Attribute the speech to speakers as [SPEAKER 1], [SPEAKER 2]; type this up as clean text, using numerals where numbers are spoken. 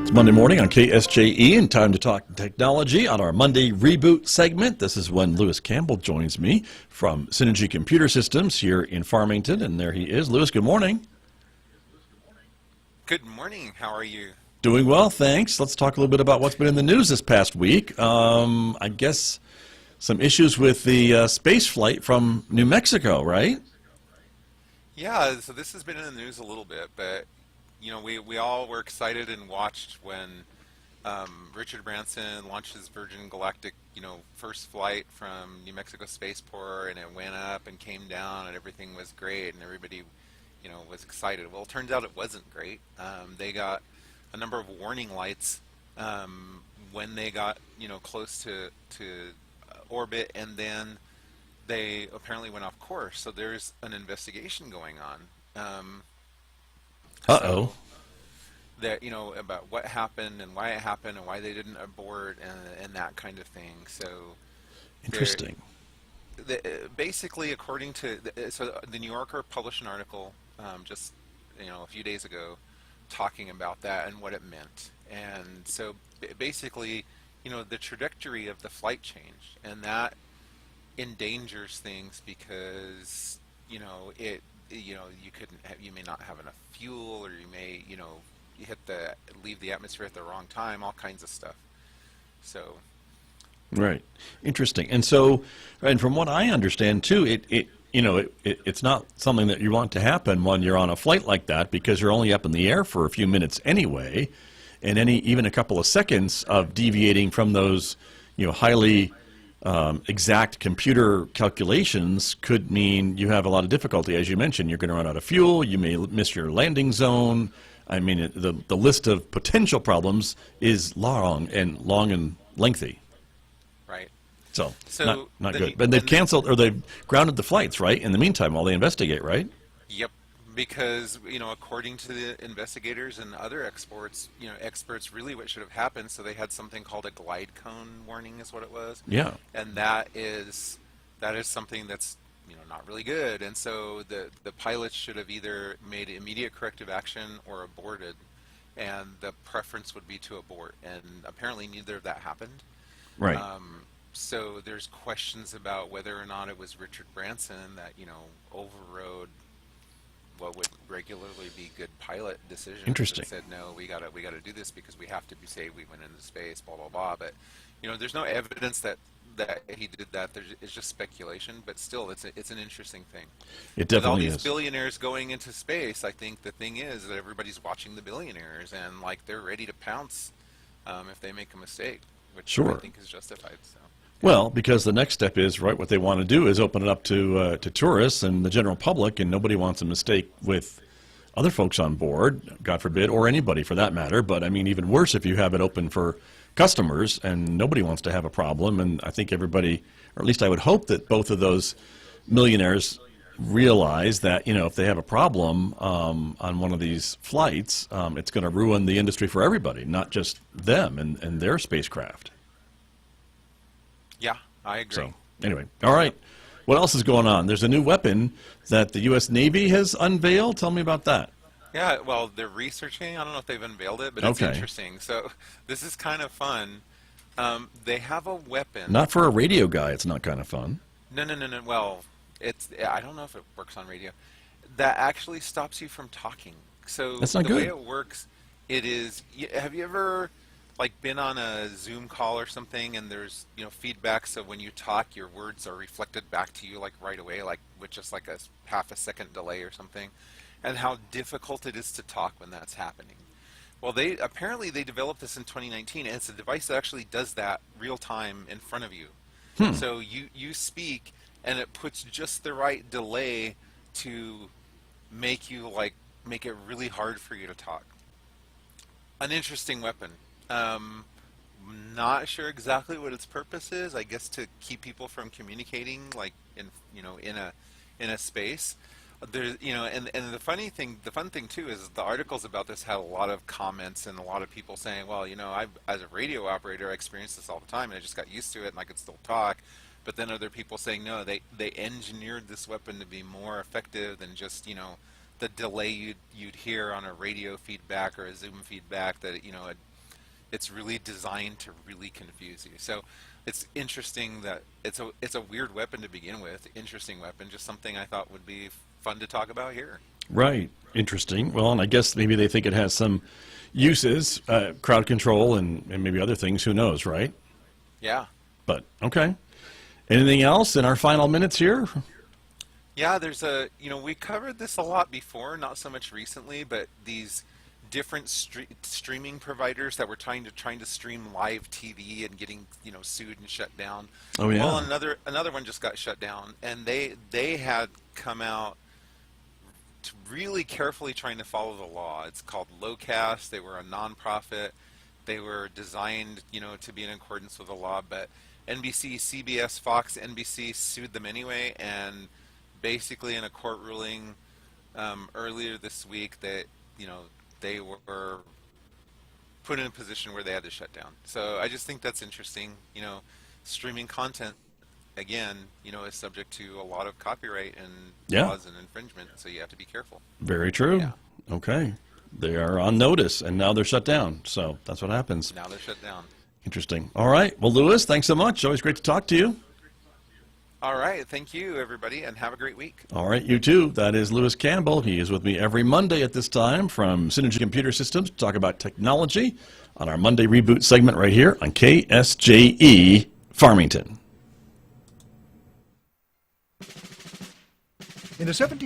[SPEAKER 1] It's Monday morning on KSJE and time to talk technology on our Monday Reboot segment. This is when Lewis Campbell joins me from Cintigy Computer Systems here in Farmington, and there he is. Lewis, good morning.
[SPEAKER 2] Good morning. How are you?
[SPEAKER 1] Doing well, thanks. Let's talk a little bit about what's been in the news this past week. I guess some issues with the space flight from New Mexico, right?
[SPEAKER 2] Yeah, so this has been in the news a little bit, but you know, we all were excited and watched when Richard Branson launched his Virgin Galactic, first flight from New Mexico Spaceport, and it went up and came down, and everything was great, and everybody, was excited. Well, it turns out it wasn't great. They got a number of warning lights when they got, close to orbit, and then they apparently went off course. So there's an investigation going on.
[SPEAKER 1] Uh-oh.
[SPEAKER 2] That about what happened and why it happened and why they didn't abort and that kind of thing. So
[SPEAKER 1] interesting.
[SPEAKER 2] Basically, according to the New Yorker published an article just a few days ago talking about that and what it meant. And so basically, the trajectory of the flight changed, and that endangers things because you may not have enough fuel, or you may leave the atmosphere at the wrong time, all kinds of stuff. So
[SPEAKER 1] right, interesting. And so, and from what I understand too, it's not something that you want to happen when you're on a flight like that, because you're only up in the air for a few minutes anyway, and even a couple of seconds of deviating from those highly exact computer calculations could mean you have a lot of difficulty. As you mentioned, you're going to run out of fuel, you may miss your landing zone. I mean, the list of potential problems is long and lengthy.
[SPEAKER 2] Right.
[SPEAKER 1] So not good. But they've canceled, or they've grounded the flights, right, in the meantime while they investigate, right?
[SPEAKER 2] Yep. Because according to the investigators and other experts, really what should have happened. So they had something called a glide cone warning, is what it was.
[SPEAKER 1] Yeah.
[SPEAKER 2] And that is something that's not really good. And so the pilots should have either made immediate corrective action or aborted, and the preference would be to abort. And apparently neither of that happened.
[SPEAKER 1] Right.
[SPEAKER 2] So there's questions about whether or not it was Richard Branson that overrode what would regularly be good pilot decisions.
[SPEAKER 1] Interesting.
[SPEAKER 2] And said, no, we gotta do this because we have to be safe. We went into space, blah blah blah. But there's no evidence that he did that. It's just speculation. But still, it's an interesting thing.
[SPEAKER 1] It definitely is.
[SPEAKER 2] With all these billionaires going into space, I think the thing is that everybody's watching the billionaires, and they're ready to pounce if they make a mistake, which
[SPEAKER 1] sure.
[SPEAKER 2] I think is justified. So.
[SPEAKER 1] Well, because the next step is, right, what they want to do is open it up to tourists and the general public, and nobody wants a mistake with other folks on board, God forbid, or anybody for that matter. But I mean, even worse if you have it open for customers, and nobody wants to have a problem. And I think everybody, or at least I would hope that both of those millionaires realize that, if they have a problem on one of these flights, it's going to ruin the industry for everybody, not just them and their spacecraft.
[SPEAKER 2] Yeah, I agree.
[SPEAKER 1] So, anyway, all right. What else is going on? There's a new weapon that the U.S. Navy has unveiled. Tell me about that.
[SPEAKER 2] Yeah, well, they're researching. I don't know if they've unveiled it, but it's interesting. So this is kind of fun. They have a weapon.
[SPEAKER 1] Not for a radio guy. It's not kind of fun.
[SPEAKER 2] No. Well, I don't know if it works on radio. That actually stops you from talking. So
[SPEAKER 1] that's not
[SPEAKER 2] the
[SPEAKER 1] good.
[SPEAKER 2] way it works, it is. Have you ever been on a Zoom call or something, and there's feedback, so when you talk your words are reflected back to you right away, with just a half a second delay or something, and how difficult it is to talk when that's happening. Well, they developed this in 2019, and it's a device that actually does that real time in front of you. So you speak, and it puts just the right delay to make it really hard for you to talk. An interesting weapon. Not sure exactly what its purpose is. I guess to keep people from communicating, in a space. There's, and the fun thing too is the articles about this had a lot of comments and a lot of people saying, well, as a radio operator, I experience this all the time, and I just got used to it, and I could still talk. But then other people saying, no, they engineered this weapon to be more effective than just the delay you'd hear on a radio feedback or a Zoom feedback, that it's really designed to really confuse you. So it's interesting that it's a weird weapon to begin with, interesting weapon, just something I thought would be fun to talk about here.
[SPEAKER 1] Right. Interesting. Well, and I guess maybe they think it has some uses, crowd control and maybe other things. Who knows, right?
[SPEAKER 2] Yeah.
[SPEAKER 1] But, okay. Anything else in our final minutes here?
[SPEAKER 2] Yeah, there's we covered this a lot before, not so much recently, but these different streaming providers that were trying to stream live TV and getting, sued and shut down.
[SPEAKER 1] Oh, yeah.
[SPEAKER 2] Well, another one just got shut down, and they had come out to really carefully trying to follow the law. It's called Lowcast. They were a nonprofit. They were designed, to be in accordance with the law, but NBC, CBS, Fox, NBC sued them anyway, and basically in a court ruling earlier this week that they were put in a position where they had to shut down. So I just think that's interesting. Streaming content again, is subject to a lot of copyright and laws and infringement, so you have to be careful.
[SPEAKER 1] Very true.
[SPEAKER 2] Yeah.
[SPEAKER 1] Okay. They are on notice, and now they're shut down. So that's what happens.
[SPEAKER 2] Now they're shut down.
[SPEAKER 1] Interesting. All right. Well, Lewis, thanks so much. Always great to talk to you.
[SPEAKER 2] All right. Thank you, everybody, and have a great week.
[SPEAKER 1] All right. You too. That is Lewis Campbell. He is with me every Monday at this time from Cintigy Computer Systems to talk about technology on our Monday Reboot segment right here on KSJE Farmington.
[SPEAKER 3] In the 17th